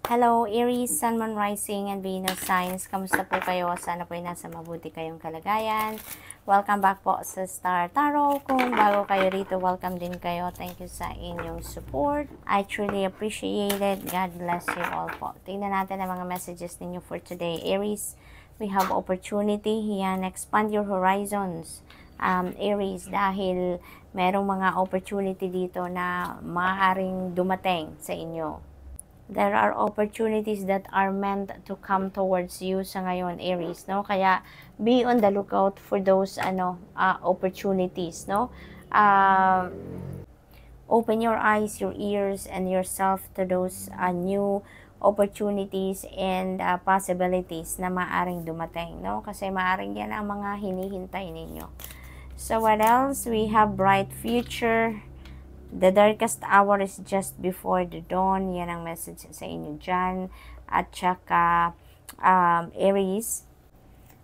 Hello, Aries, Sun, Moon, Rising, and Venus signs. Kamusta po kayo? Sana po ay nasa mabuti kayong kalagayan. Welcome back po sa Star Tarot. Kung bago kayo rito, welcome din kayo. Thank you sa inyong support. I truly appreciate it. God bless you all po. Tingnan natin ang mga messages ninyo for today. Aries, we have opportunity. Yan, expand your horizons. Aries, dahil merong mga opportunity dito na maaaring dumating sa inyo. There are opportunities that are meant to come towards you sa ngayon, Aries, no? Kaya be on the lookout for those opportunities, no? Open your eyes, your ears, and yourself to those new opportunities and possibilities na maaring dumating, no? Kasi maaring yan ang mga hinihintay ninyo. So what else? We have bright future. The darkest hour is just before the dawn. Yan ang message sa inyo dyan. At saka, Aries,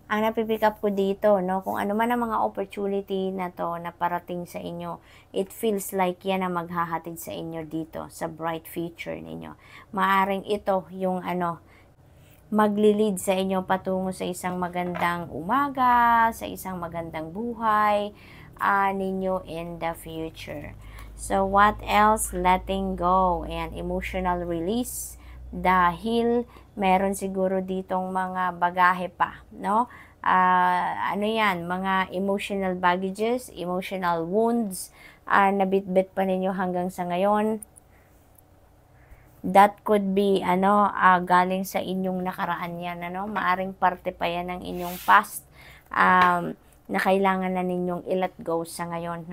ang napipick up ko dito, no, kung ano man ang mga opportunity na to na parating sa inyo, it feels like yan ang maghahatid sa inyo dito, sa bright future ninyo. Maaring ito yung maglilid sa inyo patungo sa isang magandang umaga, sa isang magandang buhay ninyo in the future. So, what else? Letting go and emotional release. Dahil meron siguro ditong mga bagahe pa, no? Ano yan? Mga emotional baggages, emotional wounds, nabitbit pa ninyo hanggang sa ngayon. That could be, galing sa inyong nakaraan yan, Maaring parte pa yan ng inyong past, na kailangan na ninyong i-let go sa ngayon,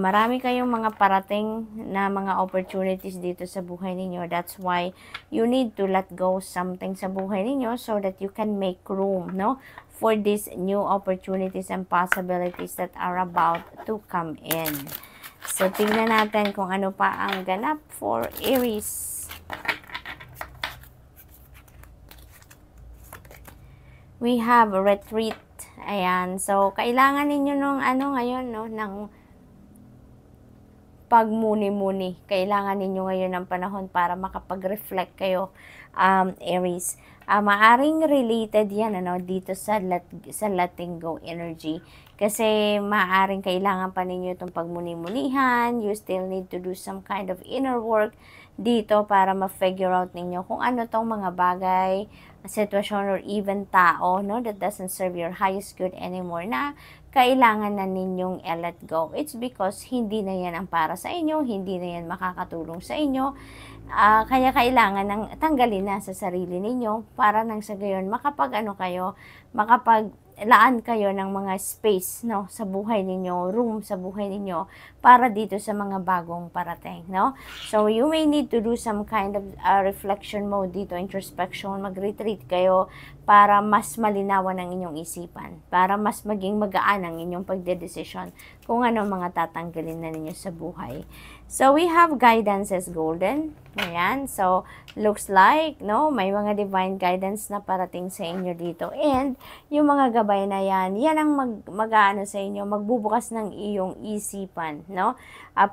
marami kayong mga parating na mga opportunities dito sa buhay ninyo. That's why you need to let go something sa buhay ninyo so that you can make room, for these new opportunities and possibilities that are about to come in. So, tingnan natin kung ano pa ang ganap for Aries. We have a retreat. Ayan. So, kailangan ninyo nung ngayon, ng pagmuni-muni. Kailangan ninyo ngayon ng panahon para makapag-reflect kayo, Aries. Maaring related yan, dito sa letting go energy. Kasi maaring kailangan pa ninyo itong pagmuni-munihan. You still need to do some kind of inner work dito para ma-figure out ninyo kung ano tong mga bagay, sitwasyon, or even tao, that doesn't serve your highest good anymore, na kailangan na ninyong let go. It's because hindi na yan ang para sa inyo, hindi na yan makakatulong sa inyo. Kaya kailangan ng tanggalin na sa sarili ninyo para nang sa gayon makapaglaan kayo ng mga space, sa buhay ninyo, room sa buhay ninyo para dito sa mga bagong parating, So you may need to do some kind of reflection mode dito, introspection, mag-retreat kayo para mas malinawan ang inyong isipan, para mas maging magaan ang inyong pagdedesisyon kung ano mga tatanggalin na ninyo sa buhay. So, we have guidance as golden. Ayan. So, looks like, may mga divine guidance na parating sa inyo dito. And, yung mga gabay na yan ang mag-aano sa inyo, magbubukas ng iyong isipan,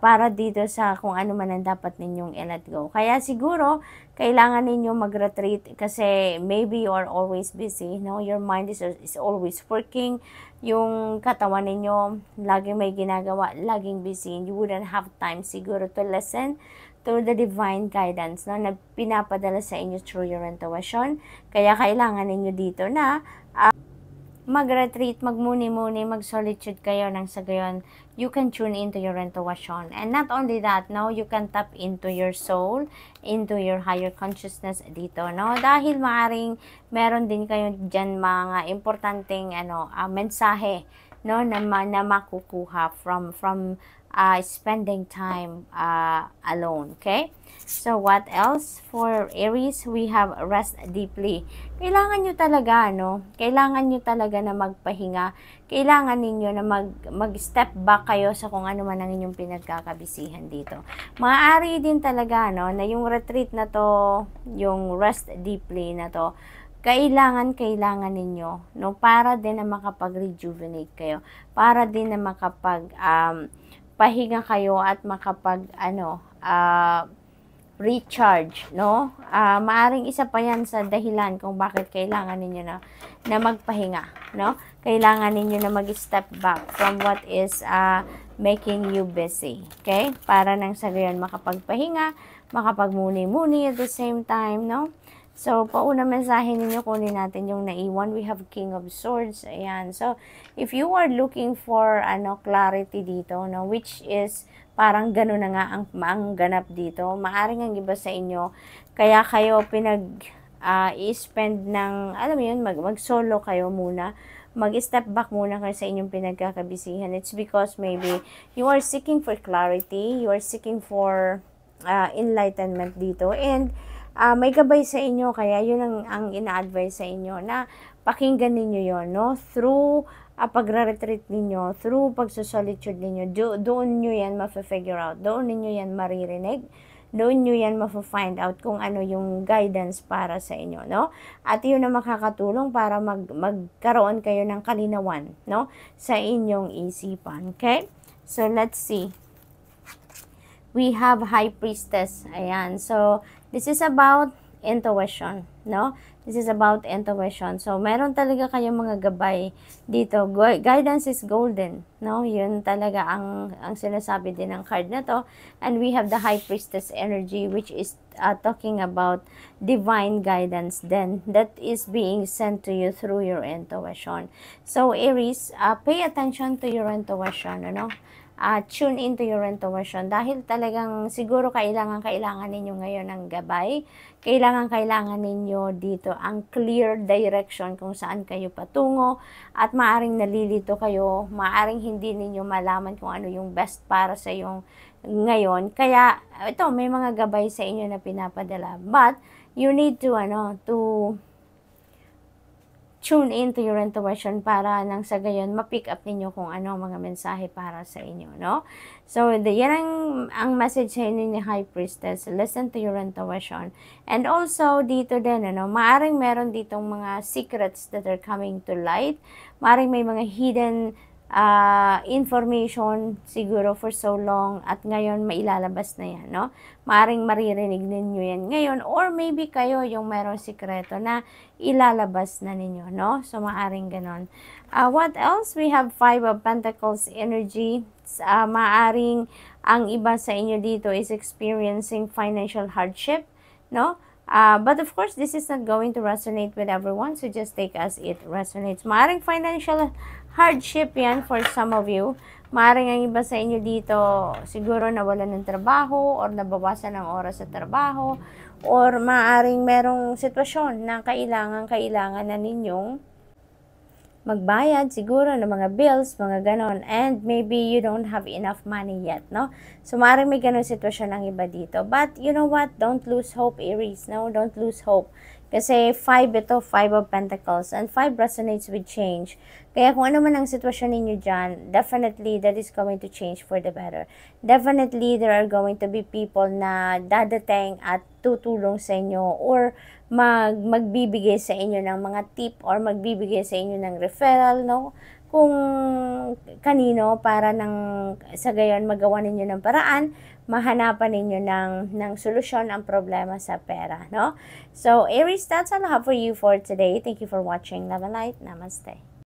para dito sa kung ano man ang dapat ninyong i-let go. Kaya siguro, kailangan ninyo mag-retreat kasi maybe you are always busy, Your mind is always working. Yung katawan ninyo, laging may ginagawa, laging busy. You wouldn't have time siguro to listen to the divine guidance, na pinapadala sa inyo through your intuition. Kaya kailangan ninyo dito na mag-retreat, magmuni-muni, mag-solitude kayo nang sa gayon, you can tune into your intuition. And not only that, you can tap into your soul, into your higher consciousness dito, Dahil maaring meron din kayo dyan mga importanteng mensahe, na makukuha from spending time alone, okay? So, what else? For Aries, we have rest deeply. Kailangan nyo talaga, Kailangan nyo talaga na magpahinga. Kailangan ninyo na mag-step back kayo sa kung ano man ang inyong pinagkakabisihan dito. Maaari din talaga, na yung retreat na to, yung rest deeply na to, kailangan ninyo, para din na makapag-rejuvenate kayo, para din na pahinga kayo at recharge, no? Maaring isa pa yan sa dahilan kung bakit kailangan ninyo na magpahinga, no? Kailangan ninyo na mag-step back from what is making you busy, okay? Para nang sa gayon makapagpahinga, makapagmuni-muni at the same time, no? So, pauna mensahe ninyo, kunin natin yung naiwan. We have King of Swords. Ayan. So, if you are looking for clarity dito, no, which is parang gano'n na nga ang ganap dito, maaring ang iba sa inyo, kaya kayo i-spend ng, alam mo yun, mag-solo kayo muna, mag-step back muna kayo sa inyong pinagkakabisihan. It's because maybe you are seeking for clarity, you are seeking for enlightenment dito, and may gabay sa inyo, kaya yun ang ina-advise sa inyo na pakinggan ninyo yon, no? Through pagre-retreat ninyo, through pagsusolitude ninyo, doon nyo yan ma-figure out, doon ninyo yan maririnig, doon nyo yan ma-find out kung ano yung guidance para sa inyo, no? At yun na makakatulong para magkaroon kayo ng kalinawan, no? Sa inyong isipan, okay? So, let's see. We have High Priestess. Ayan. So, this is about intuition, no? This is about intuition. So, meron talaga kayong mga gabay dito. Guidance is golden, no? Yun talaga ang sinasabi din ng card na to. And we have the High Priestess energy, which is talking about divine guidance then that is being sent to you through your intuition. So, Aries, pay attention to your intuition, ano? Tune into your intuition dahil talagang siguro kailangan ninyo ngayon ng gabay, kailangan ninyo dito ang clear direction kung saan kayo patungo, at maaring nalilito kayo, maaring hindi ninyo malaman kung ano yung best para sa yung ngayon, kaya ito may mga gabay sa inyo na pinapadala, but you need to tune into your intuition para nang sa gayon ma-pick up ninyo kung ano mga mensahe para sa inyo, no? So, yan ang message sa inyo ni High Priestess. Listen to your intuition. And also, dito din, maaring meron ditong mga secrets that are coming to light. Maaring may mga hidden information siguro for so long at ngayon mailalabas na yan, no? Maaring maririnig ninyo yan ngayon, or maybe kayo yung merong sikreto na ilalabas na ninyo, no? So, maaring ganon. What else? We have Five of Pentacles energy. Maaring ang iba sa inyo dito is experiencing financial hardship, no? But of course, this is not going to resonate with everyone, so just take as it resonates. Maaring financial hardship yan for some of you. Maaring ang iba sa inyo dito siguro nawalan ng trabaho or nabawasan ng oras sa trabaho, or maaring merong sitwasyon na kailangan na ninyong magbayad siguro ng mga bills, mga ganon, and maybe you don't have enough money yet, no? So, maaaring may ganon sitwasyon ng iba dito. But, you know what? Don't lose hope, Aries, no? Don't lose hope. Kasi 5 ito, 5 of Pentacles, and 5 resonates with change. Kaya kung ano man ang sitwasyon ninyo dyan, definitely that is going to change for the better. Definitely, there are going to be people na dadating at tutulong sa inyo, or magbibigay sa inyo ng mga tip, or magbibigay sa inyo ng referral, no? Kung kanino, para sa gayon magawa ninyo ng paraan, mahanapan ninyo ng solusyon ang problema sa pera, no? So, Aries, that's all I have for you for today. Thank you for watching. Love and light. Namaste.